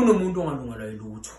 kunomuntu ongalungelwa yilutho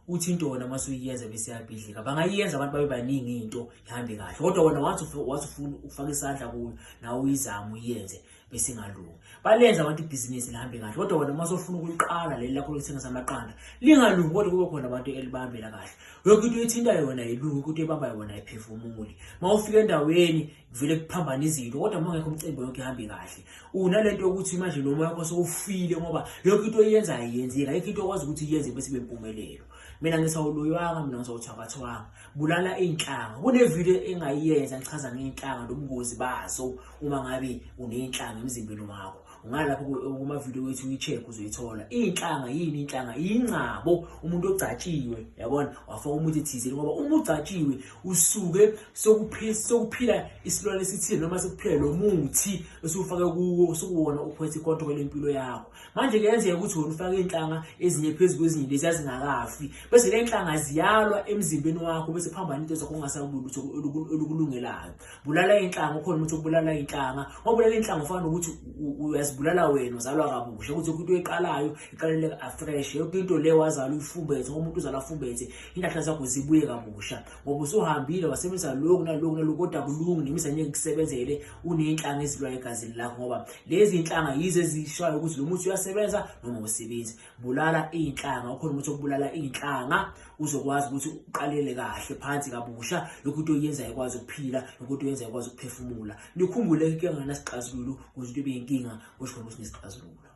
uthi into wona mase uyiyenza bese yabhidlika bangayiyenza abantu babe baningi into ihambe kahle kodwa wona wathi ufuna ufaka isandla kuyo nawe uyizama uyenze bese ingalungi balenza abantu ibhizinisi lihambe kahle kodwa wona mase ufuna ukuliqala leli lakho lokuthengisa amaqanda lingalungi kodwa kube khona abantu elibambela kahle yonke into ethinta yona yilungi ukuthi ebamba yona ayiphefumuli mawufika endaweni vele kuphambana izinto kodwa mangekho umcimbi yonke ihambe kahle unalento yokuthi manje lo moya wakho sowufile ngoba yonke into oyenza ayiyenzeki ayikho into okwazi ukuthi iyenze bese bempumelelo mina ngisawuloyanga mina ngisawuthakathwanga bulala inhlanga kunevideo engayiyenza ngichaza ngeinhlanga nobungozi bazo uma ngabe uneinhlanga emzimbeni wakho ungalapho kuma video wethu uyicheck uzoyithola inhlanga yini inhlanga ingcabo umuntu ogcatshiwe yabona wafaka umuthi thizeni ngoba uma ugcatshiwe usuke sokuphila isilwane esithile noma sekuphila lo muthi esufake kuwo sokuwona uphethe icontrol empilo yakho manje kuyenzeka ukuthi wena ufake inhlanga ezinye phezulu kwezinye lezi azingakafi bese le inhlanga ziyalwa emzimbeni wakho bese phambana into zakho ongasabulu ukuthi olukulungelayo bulala inhlanga ukhona umuntu obulala inhlanga ngobulala inhlanga ufana ukuthi uyazibulala wena uzalwa kabusha ukuthi into eqalayo iqalele afresh yonke into le wazala uyifumbethe ngoba umuntu uzala afumbethe inhlahla zakho zibuye kabusha ngoba usuhambile wasebenzisa lokhu nalokhu kodwa kulungi nemisa ngeke kusebenzele uneinhlanga ezilwa egazini lakho ngoba lezi inhlanga yize ezishayo ukuthi lo muthi uyasebenza noma usebenzi bulala inhlanga ukhona umuntu okubulala inhlanga uzokwazi ukuthi uqalele kahle phansi kabusha lokho into oyenza ikwazi ukuphila lokho into oyenza ikwazi ukuphefumula nikhumbule ke ngenasixazululo ukuthi into ibe inkinga kusho ukuthi nesixazululo.